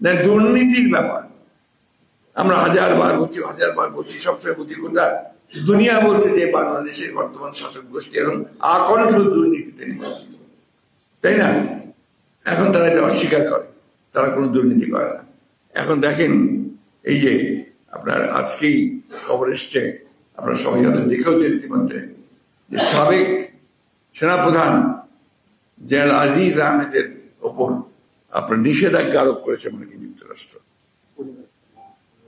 না দুর্নীতির ব্যাপার। আমরা হাজার বার বলছি সবসময় বলছি, কোথা দুনিয়া বলছে যে বাংলাদেশের বর্তমান শাসক গোষ্ঠী এখন আকণ্ঠ দুর্নীতিতে নিমজ্জিত, তাই না? এখন তারা এটা অস্বীকার করে, তারা কোনো দুর্নীতি করে না। এখন দেখেন এই যে আপনার আজকেই খবর এসছে, আপনার সবাই হয়তো দেখেওছে রীতিমধ্যে, যে সাবেক সেনাপ্রধান জেনারেল আজিজ আহমেদের ওপর আপনার নিষেধাজ্ঞা আরোপ করেছে মার্কিন যুক্তরাষ্ট্র,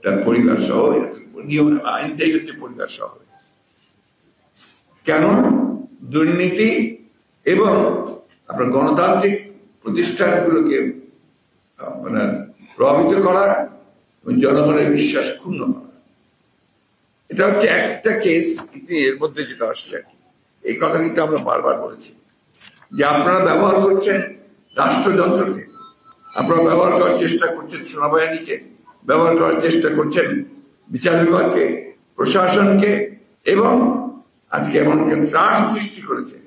তার পরিবার সহ। নিয়ম আইনটাই হচ্ছে পরিবার সহ। কেন? দুর্নীতি এবং আপনার গণতান্ত্রিক প্রতিষ্ঠানগুলোকে মানে প্রভাবিত করা এবং জনগণের বিশ্বাস ক্ষুণ্ণ করা। এটা হচ্ছে একটা কেস এর মধ্যে যেটা আসছে। এই কথা কিন্তু আমরা বারবার বলেছি যে আপনারা ব্যবহার করছেন রাষ্ট্রযন্ত্রকে, আপনারা ব্যবহার করার চেষ্টা করছেন সেনাবাহিনীকে, ব্যবহার করার চেষ্টা করছেন বিচার বিভাগকে, প্রশাসনকে, এবং আজকে এমন একটা ত্রাস সৃষ্টি করেছে,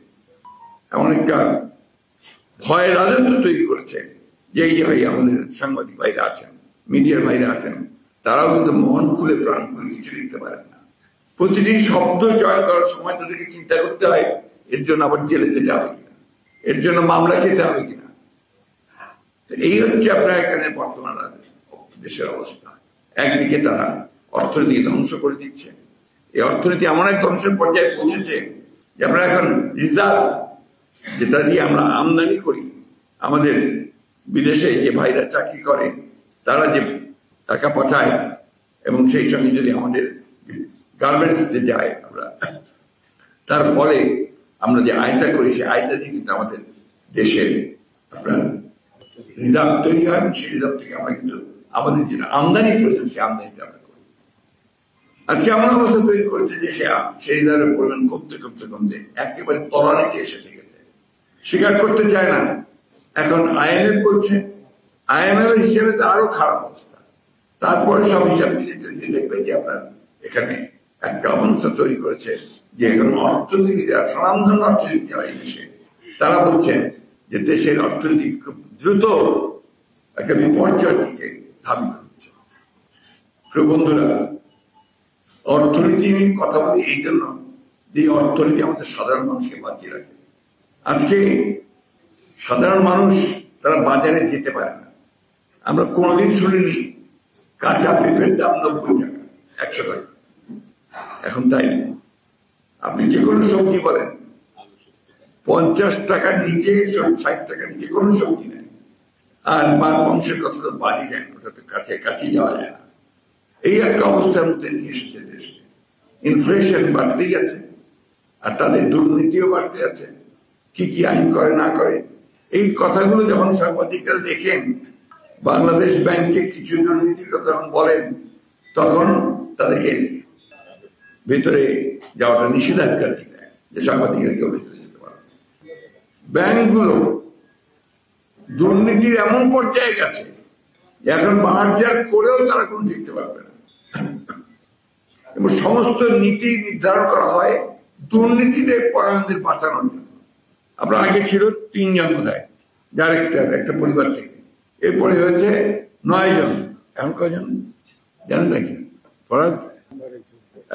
এমন একটা ভয়ের রাজত্ব তৈরি করেছে যে এই যে ভাই আমাদের সাংবাদিক ভাইরা আছেন, মিডিয়ার ভাইরা আছেন, তারাও কিন্তু মন খুলে প্রাণ খুলে কিছু লিখতে পারেন না। প্রতিটি শব্দ চয়ন করার সময় তাদেরকে চিন্তা করতে হয় এর জন্য আবার জেলে যেতে হবে কিনা, এর জন্য মামলা খেতে হবে কিনা। তো এই হচ্ছে আপনার এখানে বর্তমান দেশের অবস্থা। একদিকে তারা অর্থনীতি ধ্বংস করে দিচ্ছে, এই অর্থনীতি এমন এক ধ্বংসের পর্যায়ে পৌঁছেছে যে আমরা এখন রিজার্ভ যেটা দিয়ে আমরা আমদানি করি, আমাদের বিদেশে যে ভাইরা চাকরি করে তারা যে টাকা পাঠায়, এবং সেই সঙ্গে যদি আমাদের গার্মেন্টসে যায় আমরা, তার ফলে আমরা যে আয়টা করি সেই আয়টা দিয়ে কিন্তু আমাদের দেশের আপনার রিজার্ভ তৈরি হয়। সেই রিজার্ভ থেকে আমরা কিন্তু আমাদের যেটা আমদানি প্রয়োজন সেই আমদানিটা আমরা করি। আজকে এমন অবস্থা তৈরি করেছে যে সেই রিজার্ভের পরিমাণ কমতে একেবারে তলানিতে এসে ঠেকেছে, স্বীকার করতে চায় না। এখন IMF বলছে, IMF এর হিসেবে তো আরো খারাপ অবস্থা। তারপরে সব হিসাব মিলিয়ে দেখবেন যে আপনার এখানে একটা অবস্থা তৈরি করেছে যে এখন অর্থনীতি যারা স্বনামধন্য অর্থনীতি যারা এই দেশে, তারা বলছেন যে দেশের অর্থনীতি খুব দ্রুত একটা বিপর্যয়ের দিকে ধাবিত হচ্ছে। প্রিয় বন্ধুরা, অর্থনীতি নিয়ে কথা বলি এই জন্য যে অর্থনীতি আমাদের সাধারণ মানুষকে বাঁচিয়ে রাখে। আজকে সাধারণ মানুষ তারা বাজারে যেতে পারে না। আমরা কোনোদিন শুনিনি কাঁচা পেঁপের দাম 90 টাকা, 100 টাকা। এখন তাই আপনি যে কোনো সবজি বলেন 50 টাকার নিচে, 60 টাকার নিচে কোনো সবজি নেই। আর মাংসের কথা তো বাড়ি নেন, ওটা তো কাছে যাওয়া যায় না। এই একটা অবস্থার মধ্যে নিয়ে এসেছে দেশকে। ইনফ্লেশন বাড়তেই আছে, আর তাদের দুর্নীতিও বাড়তে আছে। কি কি আইন করে না করে, এই কথাগুলো যখন সাংবাদিকরা লেখেন, বাংলাদেশ ব্যাংকে কিছু দুর্নীতির কথা যখন বলেন, তখন তাদেরকে ভেতরে যাওয়াটা নিষেধাজ্ঞা দিয়ে দেয় যে সাংবাদিকরা কেউ ভেতরে যেতে পারে। ব্যাংকগুলো দুর্নীতির এমন পর্যায়ে গেছে এখন বাজার করেও তারা কোনো দেখতে পারবে না। এবং সমস্ত নীতি নির্ধারণ করা হয় দুর্নীতিতে পরায়ণদের বাঁচানোর জন্য। আপনার আগে ছিল 3 জন বোধহয় ডাইরেক্টর একটা পরিবার থেকে, এরপরে হয়েছে 9 জন। এখন কয়জন জানেন নাকি?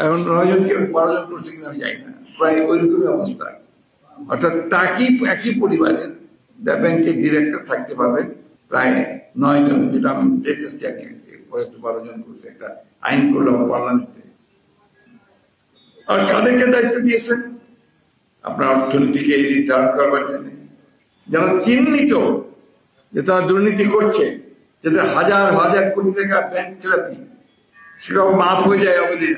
এখন 9 জনকে 12 জন করছে কিনা আমি জানি না, প্রায় ওই রকমই অবস্থা। অর্থাৎ একই পরিবারের ব্যাংকের ডিরেক্টর থাকতে পারবেন প্রায় 9 জন, যেটা আমি দেখেছি। এরপরে তো 12 জন করছে, একটা আইন করলাম পার্লামেন্টে। আর কাদেরকে দায়িত্ব দিয়েছেন? আপনার অর্থনীতিকে নির্ধারণ করবার জন্য, যারা চিহ্নিত যে তারা দুর্নীতি করছে, যাদের হাজার হাজার কোটি টাকা ব্যাংক থেরাপি সেটাও মাফ হয়ে যায় অবদিন,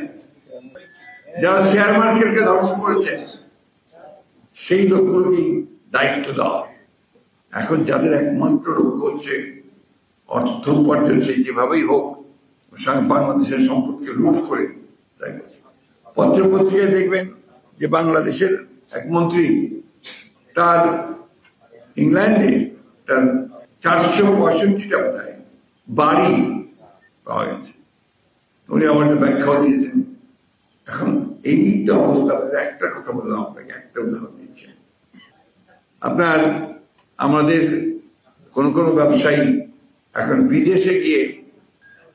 যারা শেয়ার মার্কেটকে ধ্বংস করেছে, সেই লোকগুলোকেই দায়িত্ব দেওয়া হয়। এখন যাদের একমাত্র লক্ষ্য হচ্ছে অর্থ উপার্জন, সেই যেভাবেই হোক বাংলাদেশের সম্পদকে লুট করে তাই পত্র পত্রিকায় দেখবেন যে বাংলাদেশের এক মন্ত্রী তার ইংল্যান্ডে তার 465টা বোধহয় বাড়ি পাওয়া গেছে। উনি আমার ব্যাখ্যাও দিয়েছেন। এখন এইটা অবস্থা, একটা কথা বললাম আপনাকে, একটা উদাহরণ দিচ্ছেন। আপনার আমাদের কোন ব্যবসায়ী এখন বিদেশে গিয়ে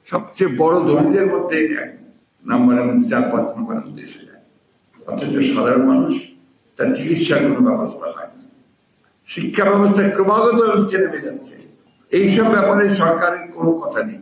সবচেয়ে বড় ধনীদের মধ্যে এক নম্বরের মধ্যে 4-5 নম্বরের মধ্যে এসে যায়, অথচ সাধারণ মানুষ তার চিকিৎসার কোনো ব্যবস্থা হয় না। শিক্ষা ব্যবস্থা ক্রমাগত নিচে নেমে যাচ্ছে। এইসব ব্যাপারে সরকারের কোনো কথা নেই।